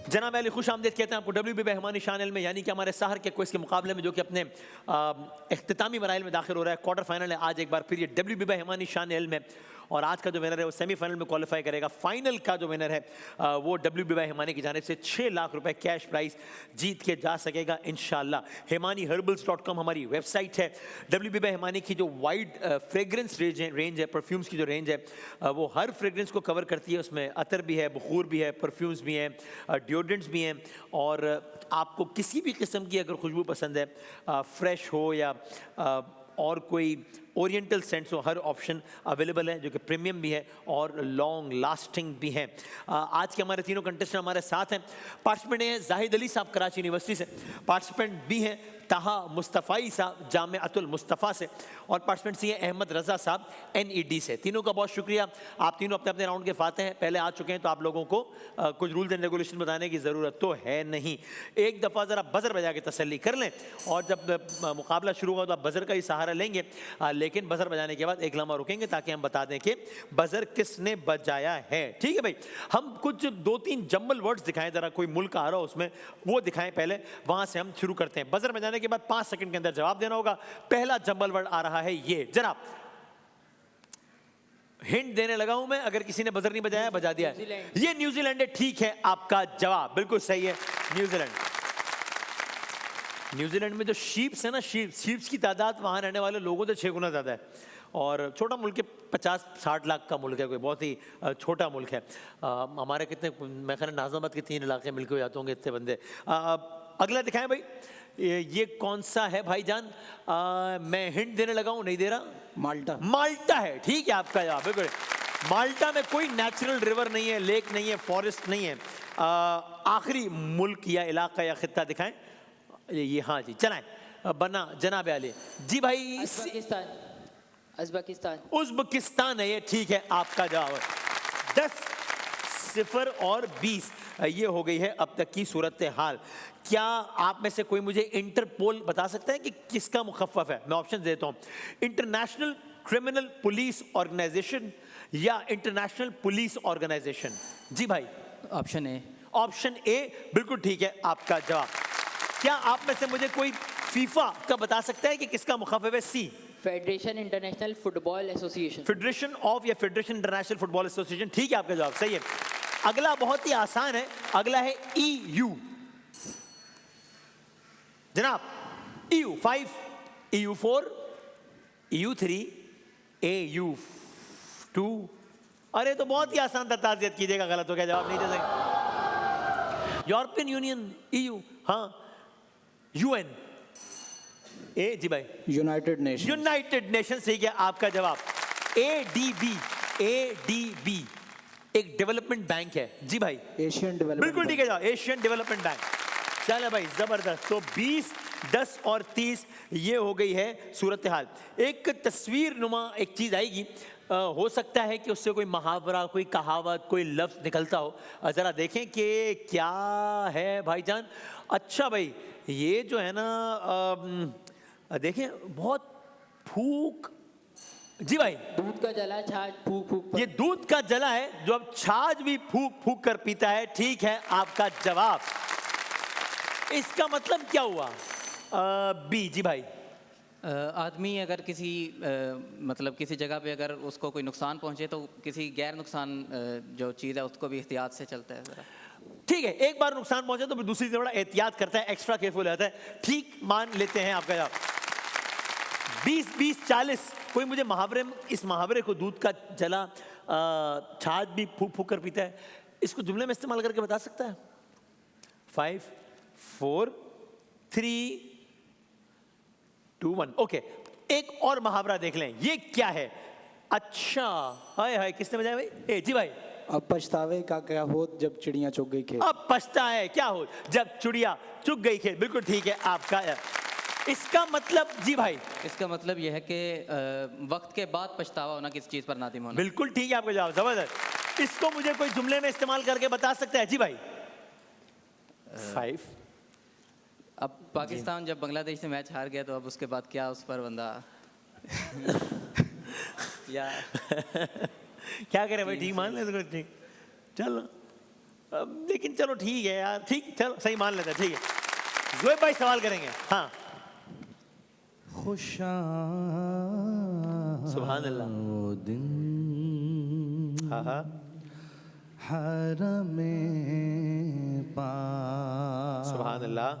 जनाब अली खुश आमदेद कहते हैं आपको WBB रहमानी शान में, यानी कि हमारे सहर के क्विज के मुकाबले में जो कि अपने इख्तितामी मराइल में दाखिल हो रहा है। क्वार्टर फाइनल है आज, एक बार फिर ये WBB रहमानी शान में, और आज का जो विनर है वो सेमीफाइनल में क्वालिफाई करेगा। फाइनल का जो विनर है वो WBB हिमानी की जानिब से 6 लाख रुपए कैश प्राइस जीत के जा सकेगा इंशाल्लाह। HimaniHerbals.com हमारी वेबसाइट है। WBB हिमानी की जो वाइड फ्रेग्रेंस रेंज है, परफ्यूम्स की जो रेंज है, वो हर फ्रेग्रेंस को कवर करती है। उसमें अतर भी है, बखूर भी है, परफ्यूम्स भी हैं, डिओड्रेंट्स भी हैं, और आपको किसी भी किस्म की अगर खुशबू पसंद है, फ्रेश हो या और कोई ओरिएंटल सेंट्स हो, हर ऑप्शन अवेलेबल है, जो कि प्रीमियम भी है और लॉन्ग लास्टिंग भी है। आज के हमारे तीनों कंटेस्टेंट हमारे साथ हैं। पार्टिसिपेंट हैं जाहिद अली साहब कराची यूनिवर्सिटी से, पार्टिसिपेंट भी हैं ताहा मुस्तफ़ाई साहब जामिअतुल मुस्तफ़ा से, और पार्टिसिपेंट सी हैं अहमद रज़ा साहब NED से। तीनों का बहुत शुक्रिया, आप तीनों अपने अपने राउंड के फाते हैं, पहले आ चुके हैं, तो आप लोगों को कुछ रूल्स एंड रेगुलेशन बताने की ज़रूरत तो है नहीं। एक दफ़ा ज़रा बज़र बजा के तसल्ली कर लें, और जब मुकाबला शुरू होगा तो आप बज़र का ही सहारा लेंगे, लेकिन बज़र बजाने के बाद एक लम्हा रुकेंगे ताकि हम बता दें कि बज़र किसने बजाया है। ठीक है भाई, हम कुछ 2-3 जम्बल वर्ड्स दिखाएं, ज़रा कोई मुल्क आ रहा हो उसमें वो दिखाएं पहले, वहाँ से हम शुरू करते हैं। बज़र बजाने के बाद 5 सेकंड के अंदर जवाब देना होगा। पहला जंबल वर्ड आ रहा है ये, जनाब हिंट देने लगा हूं मैं, अगर किसी ने बजर नहीं बजाया बजा दिया है, ये न्यूजीलैंड है। ठीक है, आपका जवाब बिल्कुल सही है, न्यूजीलैंड। न्यूजीलैंड में जो शीप्स है ना, शीप्स की तादाद वहां रहने वाले लोगों से 6 गुना ज्यादा है, और छोटा मुल्क है, 50-60 लाख का मुल्क है, कोई बहुत ही छोटा मुल्क है। हमारे कितने, मैं ख्याल नाज़ाबाद के 3 इलाके मिलकर हो जाते होंगे इतने बंदे। अगला दिखाएं भाई, ये कौन सा है भाईजान? मैं हिंट देने लगा हूं, नहीं दे रहा। माल्टा। माल्टा है, ठीक है आपका जवाब बिल्कुल। माल्टा में कोई नेचुरल रिवर नहीं है, लेक नहीं है, फॉरेस्ट नहीं है। आखिरी मुल्क या इलाका या खित्ता दिखाएं। ये हाँ जी, चलाएं बना जनाब अली जी भाई। उज़्बेकिस्तान है ये, ठीक है आपका जवाब। 10, 0 और 20 ये हो गई है अब तक की सूरत हाल। क्या आप में से कोई मुझे इंटरपोल बता सकता है कि किसका मुखफ़्फ़फ़ है? मैं ऑप्शन देता हूं, इंटरनेशनल क्रिमिनल पुलिस ऑर्गेनाइजेशन या इंटरनेशनल पुलिस ऑर्गेनाइजेशन। जी भाई, ऑप्शन ए। ऑप्शन ए बिल्कुल ठीक है आपका जवाब। क्या आप में से मुझे कोई फीफा का बता सकता है कि किसका मुखफ़्फ़फ़ है? C, federation international football association. Federation of या फेडरेशन इंटरनेशनल फुटबॉल एसोसिएशन, ठीक है आपका जवाब सही है। अगला बहुत ही आसान है, अगला है EU। जनाब EU5, EU4, EU3, AU2। अरे तो बहुत ही आसान था, ताज़ियत कीजिएगा, गलत हो गया, जवाब नहीं दे सकते। यूरोपियन यूनियन EU, हाँ। UN, ए जी भाई, यूनाइटेड नेशन। यूनाइटेड नेशन सही है आपका जवाब। ADB एक डेवलपमेंट बैंक है। जी भाई, एशियन डेवलपमेंट, बिल्कुल ठीक है जवाब, एशियन डेवलपमेंट बैंक। चलो भाई जबरदस्त। तो 20, 10 और 30 ये हो गई है सूरत हाल। एक तस्वीर नुमा एक चीज आएगी, हो सकता है कि उससे कोई मुहावरा, कोई कहावत, कोई लफ्ज निकलता हो। जरा देखें कि क्या है भाईजान। अच्छा भाई, ये जो है ना, देखें बहुत फूक। जी भाई, दूध का जला छाछ फूक फूक पर। ये दूध का जला है जो अब छाछ भी फूक फूक कर पीता है। ठीक है आपका जवाब। इसका मतलब क्या हुआ? बी। जी भाई, आदमी अगर किसी मतलब किसी जगह पे अगर उसको कोई नुकसान पहुंचे तो किसी गैर नुकसान जो चीज़ है उसको भी एहतियात से चलता है ज़रा। ठीक है, एक बार नुकसान पहुंचे तो फिर दूसरी से बड़ा एहतियात करता है, एक्स्ट्रा केयरफुल रहता है। ठीक मान लेते हैं आपका जवाब। 20, 20, 40 कोई मुझे मुहावरे, इस मुहावरे को दूध का जला छाछ भी फूक फूक कर पीता है, इसको जुमले में इस्तेमाल करके बता सकता है? 5, 4, 3, 2, 1। ओके, एक और मुहावरा देख लें, ये क्या है? अच्छा, हाय हाय, किसने बजाया भाई? ए जी भाई, अब पछतावे का क्या होत जब चिड़िया चुग गई खेत। अब पछताए क्या हो जब चिड़िया चुग गई खेत। बिल्कुल ठीक है आपका। इसका मतलब? जी भाई, इसका मतलब यह है कि वक्त के बाद पछतावा होना किसी चीज़ पर नादिम होना। बिल्कुल ठीक है आपका जवाब, जबरदस्त। इसको मुझे कोई जुमले में इस्तेमाल करके बता सकता है? जी भाई। 5। अब पाकिस्तान जब बांग्लादेश से मैच हार गया तो अब उसके बाद क्या उस पर बंदा या क्या करे भाई, ठीक मान ले तो ठीक। चलो लेकिन चलो ठीक है यार, ठीक, चलो सही मान लेते हैं, ठीक है। ज़ोएब भाई सवाल करेंगे। हाँ, सुभान अल्लाह। वो दिन हाँ हाँ, हरमे पा सुभान अल्लाह।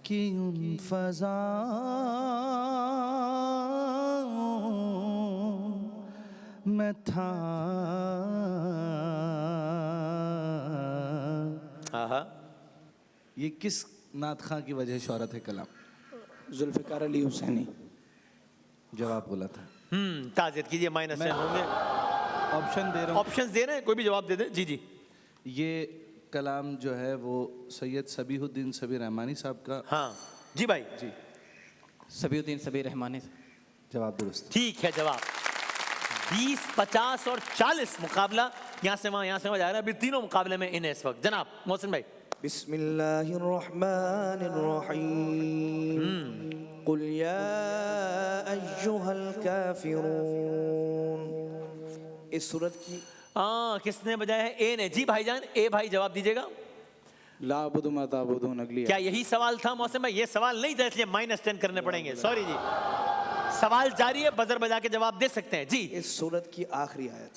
कि उन फज़ाओं में था हाँ हाँ, ये किस नात खां की वजह शोहरत है कलाम? जुल्फ़िकार अली हुसैनी। जवाब गलत है। ताज़ियत कीजिए, माइनस मैं- होंगे। ऑप्शन दे रहा हूँ। ऑप्शंस दे रहे हैं, कोई भी जवाब दे दे। जी जी। ये कलाम जो है वो सैयद सबीहुद्दीन सबी रहमानी साहब का। हाँ जी भाई, जी, सबीउद्दीन सबी रहमानी से। जवाब दुरुस्त। ठीक है जवाब। 20, 50 और 40 मुकाबला यहाँ से वहाँ जा रहा है। अभी तीनों मुकाबले में इन्हें इस वक्त। जनाब मोहसिन भाई। बिस्मिल्लाहिर्रहमानिर्रहीम। कुल या अय्युहल काफिरून। इस सूरत की किसने बजाया है? ए ने। जी भाईजान, ए भाई जवाब दीजिएगा। ला अबुदु मा ताबुदून अगली क्या यही सवाल था मौसम भाई? ये सवाल नहीं था, इसलिए -10 करने पड़ेंगे। सॉरी जी, सवाल जारी है, बजर बजा के जवाब दे सकते हैं जी। इस सूरत की आखिरी आयत।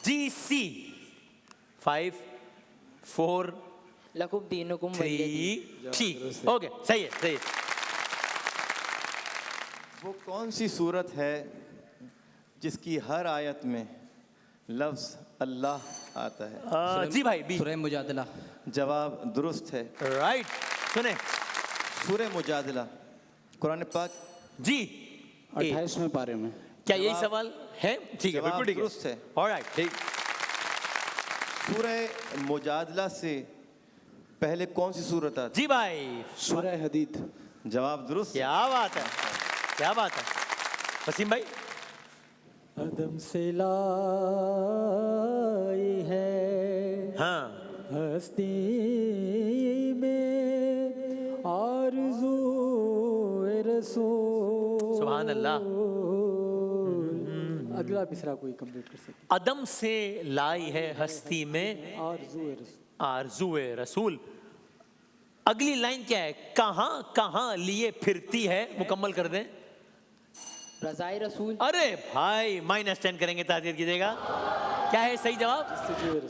जी सी। 5 4 लकुम दीनुकुम वलियदीन। 3 ठीक, ओके, सही है, सही है। वो कौन सी सूरत है जिसकी हर आयत में लफ्ज़ अल्लाह आता है? जी भाई बी। सूरह मुजादला। जवाब दुरुस्त है। राइट, सुने सूरह मुजादला कुरान पाक। जी। 28वें पारे में। क्या यही सवाल है? ठीक है, जवाब बिल्कुल ठीक दुरुस्त है। ऑलराइट, ठीक। सूरह मुजादला से पहले कौन सी सूरत आती जी भाई, सूरह हदीद। है? जवाब दुरुस्त है। क्या बात है, क्या बात है। वसीम भाई। अदम से लाई है हाँ, हस्ती में आरज़ू रसूल। सुभान अल्लाह। अगला मिसरा कोई कंप्लीट कर सकते? अदम से लाई है हस्ती में आरज़ू रसूल। आरज़ूए रसूल। अगली लाइन क्या है? कहाँ कहाँ लिए फिरती है? मुकम्मल कर दें। रज़ाए रसूल। अरे भाई, -10 करेंगे, ताज़ियत कीजिएगा। क्या है सही जवाब?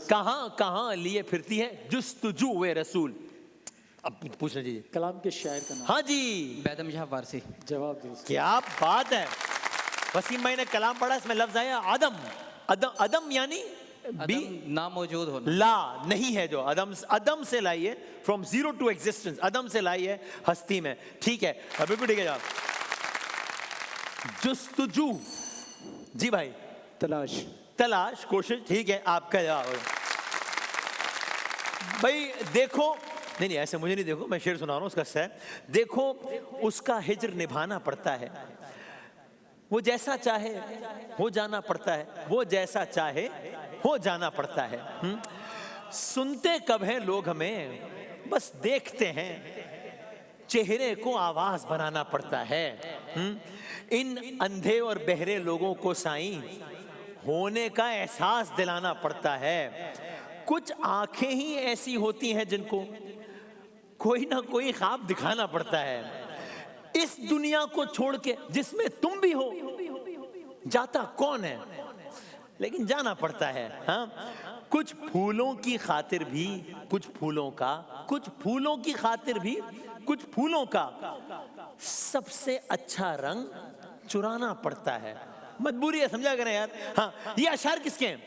कहाँ कहाँ लिए फिरती है? जुस्तुजू रसूल। अब पूछना चाहिए। कलाम के शायर का नाम। हाँ जी, बैदम शाह फारसी। जवाब दुरुस्त। क्या बात है। वसीम भाई ने कलाम पढ़ा, इसमें लफ्ज आया आदम। अदम, अदम यानी बी अदम ना मौजूद होना। ला नहीं है, जो अदम से लाई है, फ्रॉम जीरो टू एग्जिस्टेंस, अदम से लाई है हस्ती में। ठीक है, बिल्कुल ठीक है जवाब। जुस्तुजू। जी भाई। तलाश। तलाश, कोशिश, ठीक है, आपका जवाब। भाई देखो, नहीं ऐसे मुझे नहीं, देखो मैं शेर सुना रहा हूँ उसका सह। देखो उसका हिज्र निभाना पड़ता है, वो जैसा चाहे हो जाना पड़ता है, वो जैसा चाहे हो जाना पड़ता है। सुनते कब हैं लोग हमें, बस देखते हैं, चेहरे को आवाज बनाना पड़ता है। इन अंधे और बहरे लोगों को साईं होने का एहसास दिलाना पड़ता है। कुछ आंखें ही ऐसी होती हैं जिनको कोई ना कोई ख्वाब दिखाना पड़ता है। इस दुनिया को छोड़ के जिसमें तुम भी हो, जाता कौन है, लेकिन जाना पड़ता है। हाँ, कुछ फूलों की खातिर भी, कुछ फूलों की खातिर भी, कुछ फूलों का सबसे अच्छा रंग चुराना पड़ता है। मजबूरी है, समझा करें यार। हाँ, ये अशार किसके हैं?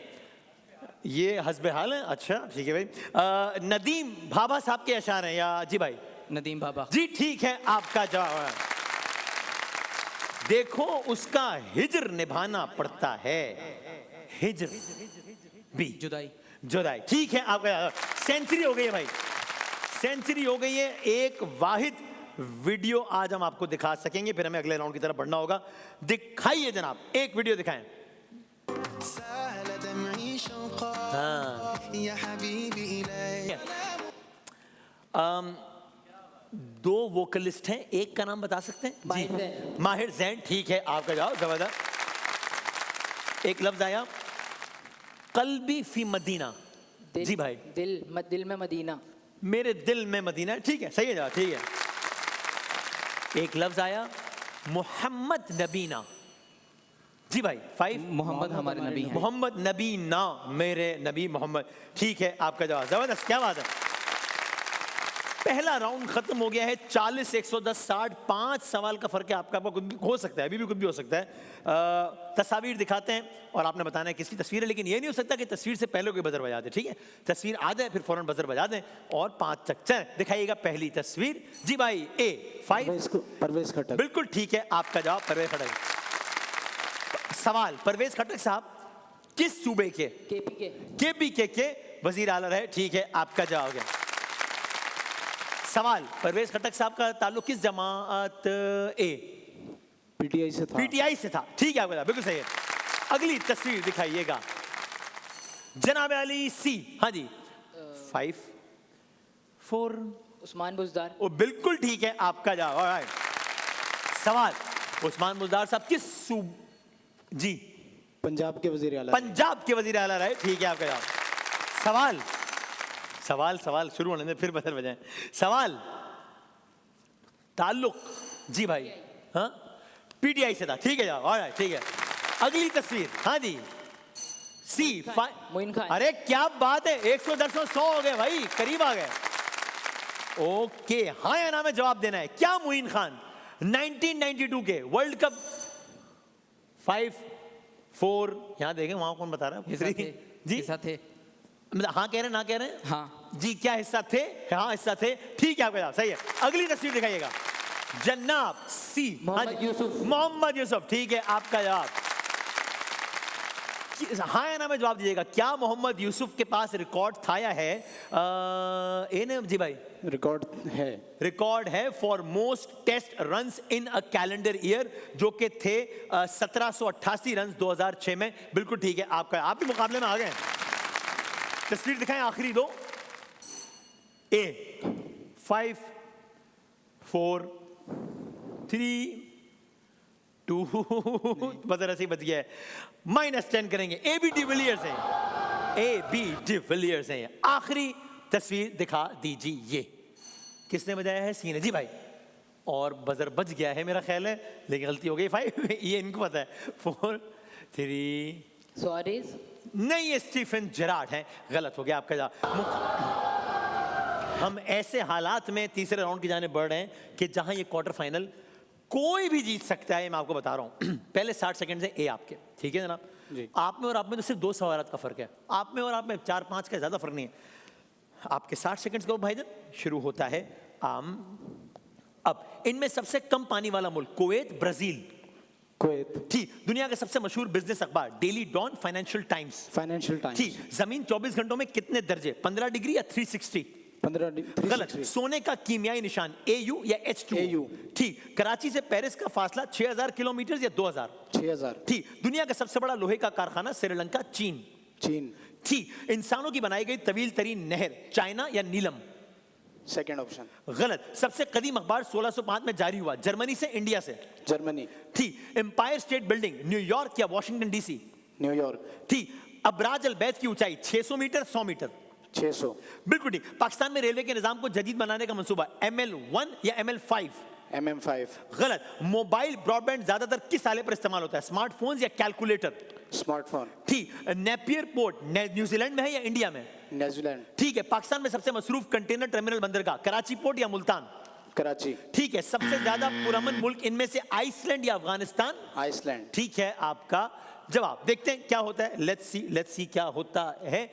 ये हस्बे हाल है। अच्छा ठीक है भाई। नदीम भाभा साहब के अशार हैं या? जी भाई, नदीम बाबा। जी ठीक है, आपका जवाब है। देखो उसका हिज्र निभाना पड़ता है। हिज्र भी जुदाई। जुदाई, ठीक है, आपका सेंचुरी हो गई है भाई, सेंचुरी हो गई है। एक वाहिद वीडियो आज हम आपको दिखा सकेंगे, फिर हमें अगले राउंड की तरफ बढ़ना होगा। दिखाइए जनाब, एक वीडियो दिखाएं। हाँ, दो वोकलिस्ट हैं, एक का नाम बता सकते हैं? माहिर ज़ैन। माहिर ज़ैन, ठीक है, आपका जवाब जबरदस्त। एक लफ्ज आया, कल्बी फी मदीना। जी भाई। दिल में मदीना। मेरे दिल में मदीना। ठीक है, सही है जवाब, ठीक है। एक लफ्ज आया मोहम्मद नबीना। जी भाई, 5। मोहम्मद हमारे नबी हैं। मोहम्मद नबी ना, मेरे नबी मोहम्मद। ठीक है, आपका जवाब जबरदस्त, क्या बात है। पहला राउंड खत्म हो गया है। 40 110 60 5 सवाल का फर्क है आपका। कुछ भी हो सकता है, अभी भी कुछ भी हो सकता है। तस्वीर दिखाते हैं और आपने बताना है किसकी तस्वीर है, लेकिन ये नहीं हो सकता कि तस्वीर से पहले कोई बजर बजा दे। ठीक है, तस्वीर आ जाए फिर फौरन बजर बजा दें और 5 तक चलें। दिखाइएगा पहली तस्वीर। जी भाई, A 5। परवेज खट्टक। बिल्कुल ठीक है, आपका जवाब परवेज खट्टक। सवाल, परवेज खट्टक साहब किस सूबे के? KPK के वजीर आला रहे। ठीक है, आपका जवाब है। सवाल, परवेज खट्टक साहब का ताल्लुक किस जमात? ए पीटीआई से था। पीटीआई से था। ठीक है, आपका जवाब बिल्कुल सही है। अगली तस्वीर दिखाइएगा। जनाब अली सी। हाँ जी, 5 4। उस्मान बुज़दार। ओ बिल्कुल ठीक है, आपका जवाब। ऑलराइट। सवाल, उस्मान बुज़दार साहब किस जी पंजाब के वजीर आला। पंजाब के वजीर आला रहे। ठीक है, आपका जवाब। सवाल सवाल शुरू होने में फिर बदल बजाएं। सवाल, ताल्लुक जी भाई, हाँ, पीटीआई से था। ठीक है जवाब, ऑलराइट, ठीक है। अगली तस्वीर। हाँ जी, C 5। मोइन खान। अरे क्या बात है, 110 100 हो गए भाई, करीब आ गए। ओके, हाँ या ना में जवाब देना है। क्या मोइन खान 1992 के वर्ल्ड कप 5 4, यहां देखें, वहां कौन बता रहा है? जी, हिस्सा थे। मतलब हाँ कह रहे हैं, ना कह रहे हैं? हाँ जी, क्या हिस्सा थे? हाँ हिस्सा थे। ठीक है, आपका जवाब सही है। अगली तस्वीर दिखाइएगा। जनाब सी। मोहम्मद यूसुफ। मोहम्मद यूसुफ। ठीक है, आपका जवाब। हाँ या ना में जवाब दीजिएगा। क्या मोहम्मद यूसुफ के पास रिकॉर्ड था या है? ए ने जी भाई, रिकॉर्ड है। रिकॉर्ड है for most test runs in a calendar year, जो कि थे 1788 रन 2006 में। बिल्कुल ठीक है, आपका। आप भी मुकाबले में आ गए। तस्वीर दिखाएं, आखिरी दो। A 5 4 3 2 बदर ऐसे ही बच गया है। -10 करेंगे। ए बी डिविलियर्स है, ए बी डिविलियर्स है। आखिरी तस्वीर दिखा दीजिए। किसने बजाया है? सी ने। जी भाई, और बजर बच गया है मेरा ख्याल है, लेकिन गलती हो गई। 5 ये इनको पता है। 4 3 सुआरेज। नहीं, ये स्टीफन जेरार्ड है। गलत हो गया आपका जवाब। हम ऐसे हालात में तीसरे राउंड की जाने बढ़ रहे हैं कि जहां ये क्वार्टर फाइनल कोई भी जीत सकता है। मैं आपको बता रहा हूं। पहले 60 सेकंड से ए आपके। ठीक है जनाब, आप में और आप में तो सिर्फ 2 सवालात का फर्क है। आप में और आप में 4-5 का ज्यादा फर्क नहीं है। आपके 60 सेकंड्स को भाईजान शुरू होता है। अब इनमें सबसे कम पानी वाला मुल्क कुवैत, ब्राजील। कुवैत। ठीक। दुनिया का सबसे मशहूर बिजनेस अखबार Daily Dawn, Financial Times. Financial Times. ठीक। जमीन 24 घंटों में कितने दर्जे? 15 डिग्री या 360? 15 गलत। सोने का कीमियाई निशान AU या H2O? AU। ठीक। कराची से पेरिस का फासला 6000 किलोमीटर या 2000? 6000। ठीक। दुनिया का सबसे बड़ा लोहे का कारखाना श्रीलंका, चीन? चीन। ठीक। इंसानों की बनाई गई तवील तरीन नहर चाइना या नीलम? Second option. गलत। सबसे कदीम अखबार 1605 में जारी हुआ, जर्मनी से, इंडिया से? जर्मनी। ठीक। एम्पायर स्टेट बिल्डिंग न्यूयॉर्क या वॉशिंगटन DC? न्यूयॉर्क। ठीक। अबराज अल बैत की ऊंचाई 600 मीटर 100 मीटर? 600। बिल्कुल ठीक। पाकिस्तान में रेलवे के निजाम को जदीद बनाने का मंसूबा ML1 या ML5? MM5। गलत। मोबाइल ब्रॉडबैंड ज्यादातर किस आले पर इस्तेमाल होता है? स्मार्टफोन्स या कैलकुलेटर? स्मार्टफोन। ठीक। नेपियर पोर्ट न्यूजीलैंड में है या इंडिया में? न्यूजीलैंड। ठीक है। पाकिस्तान में सबसे मसरूफ कंटेनर टर्मिनल बंदरगाह कराची पोर्ट या मुल्तान? कराची। ठीक है। सबसे ज्यादा पुरअमन मुल्क इनमें से आइसलैंड या अफगानिस्तान? आइसलैंड। ठीक है, आपका जवाब। देखते हैं क्या होता है। लेट्स सी क्या होता है।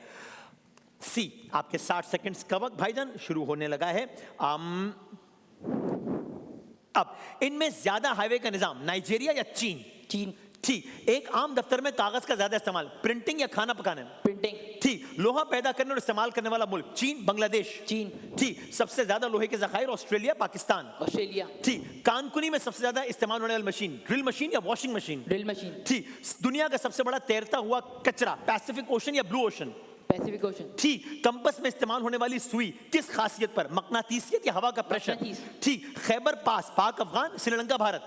सी। आपके 60 सेकंड्स का वक्त भाईजान शुरू होने लगा है। अब इनमें ज्यादा हाईवे का निजाम नाइजीरिया या चीन? चीन। ठीक। एक आम दफ्तर में कागज का ज्यादा इस्तेमाल प्रिंटिंग या खाना पकाने? प्रिंटिंग। ठीक। लोहा पैदा करने और इस्तेमाल करने वाला मुल्क? चीन, बांग्लादेश? चीन। ठीक। सबसे ज्यादा लोहे के जखायर? ऑस्ट्रेलिया, पाकिस्तान? ऑस्ट्रेलिया। ठीक। कानकुनी में सबसे ज्यादा इस्तेमाल होने वाली मशीन? ड्रिल मशीन या वॉशिंग मशीन? Drill machine. ठीक। दुनिया का सबसे बड़ा तैरता हुआ कचरा पैसिफिक ओशन या ब्लू ओशन? Pacific ocean. ठीक। कंपस में इस्तेमाल होने वाली सुई किस खासियत पर? मकनातीसियत या हवा का प्रेशर? मकनातीस। ठीक। खैबर पास पाक Afghan, Sri Lanka Bharat?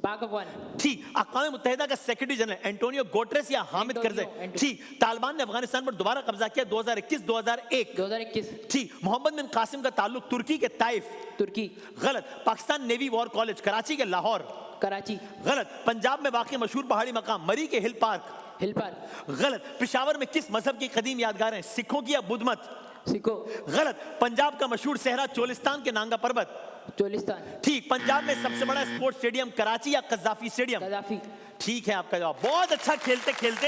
Park of one. ठीक, अक़वाम मुत्तहिदा का सेक्रेटरी जनरल एंटोनियो गुटेरेस या हामिद करज़ई। एंटोनियो। ठीक, तालिबान ने अफगानिस्तान पर दोबारा कब्जा किया 2021-2001। 2021. ठीक, मोहम्मद बिन कासिम का ताल्लुक तुर्की के ताइफ। तुर्की. गलत, Pakistan navy war college Karachi के लाहौर। कराची. गलत, पंजाब में वाक़ई मशहूर पहाड़ी मकाम मरी के हिल पार्क। Hill park. गलत, पेशावर में किस मजहब की कदीम यादगार है, सिखों की या बुद्ध मत। सिको. गलत, पंजाब का मशहूर सहरा चोलिस्तान के नांगा पर्वत। चोलिस्तान. ठीक, पंजाब में सबसे बड़ा स्पोर्ट्स स्टेडियम कराची या कज़ाफी स्टेडियम। कदाफी. ठीक है आपका जवाब। बहुत अच्छा खेलते खेलते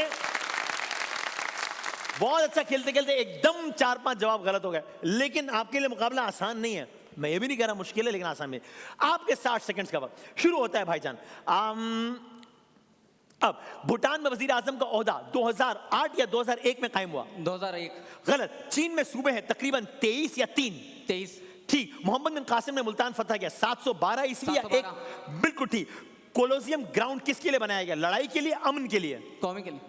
एकदम 4-5 जवाब गलत हो गए, लेकिन आपके लिए मुकाबला आसान नहीं है। मैं ये भी नहीं कह रहा मुश्किल है, लेकिन आसान नहीं। आपके 60 सेकंड्स का वक्त शुरू होता है भाईजान। अब भूटान में वजीर आजम का ओहदा 2008 या 2001 में कायम हुआ। 2001. गलत, चीन में सूबे हैं तकरीबन 23 या 3। 23. ठीक, मोहम्मद बिन कासिम ने मुल्तान फतह किया 712 ईस्वी या 1। 712। बिल्कुल ठीक। कोलोसियम ग्राउंड किसके लिए बनाया गया, लड़ाई के लिए, अमन के लिए। कौमी के लिए.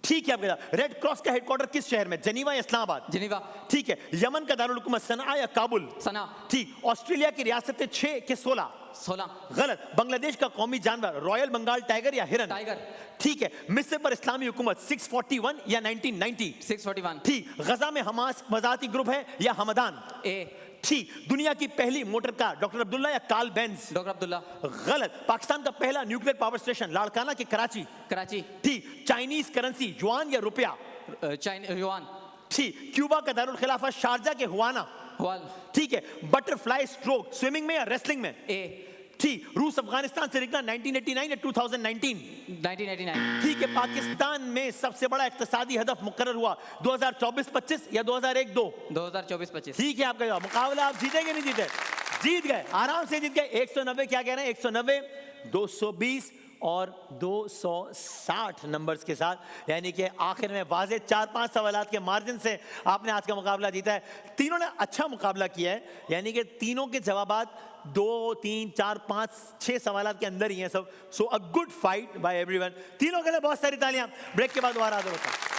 ठीक है आपका। रेड क्रॉस का हेडक्वार्टर किस शहर में, जनीवा या इस्लामाबाद। जिनीवा. ठीक है, यमन का दारुल हुकूमत सना या काबुल। सना. ठीक, ऑस्ट्रेलिया की रियासतें 6 के 16। 16. गलत, बांग्लादेश का कौमी जानवर रॉयल बंगाल टाइगर या हिरन। टाइगर. ठीक है, मिस्र पर इस्लामी हुकूमत 641 या 1990। 641. ठीक, गजा में हमास मजाती ग्रुप है या हमदान। ए. ठीक, दुनिया की पहली मोटर कार डॉक्टर अब्दुल्ला या कार्ल बेंज। डॉक्टर अब्दुल्ला. गलत, पाकिस्तान का पहला न्यूक्लियर पावर स्टेशन लाड़काना के कराची। कराची. ठीक, चाइनीज करेंसी युआन या रुपया। चाइना. युआन. ठीक, क्यूबा का दारुल खिलाफा शारजा के हुआना। हुआल. ठीक है, बटरफ्लाई स्ट्रोक स्विमिंग में या रेसलिंग में। ए. ठीक, रूस अफगानिस्तान से निकला 1989 या 2019। 1989. ठीक है, पाकिस्तान में सबसे बड़ा इक्तिसादी हदफ मुकर्रर हुआ 2024-25 या 2001-2। 2024-25. ठीक है आपका जवाब। मुकाबला आप जीतेंगे नहीं जीते, जीत गए, आराम से जीत गए। 190 क्या कह रहे हैं, 190, 220 और 260 नंबर्स के साथ, यानी कि आखिर में वाज़े 4-5 सवालात के मार्जिन से आपने आज का मुकाबला जीता है। तीनों ने अच्छा मुकाबला किया है, यानी कि तीनों के जवाबात 2, 3, 4, 5, 6 सवालात के अंदर ही हैं सब। So a good fight by everyone. तीनों के लिए बहुत सारी तालियां। ब्रेक के बाद दोबारा हाजिर होता हूं।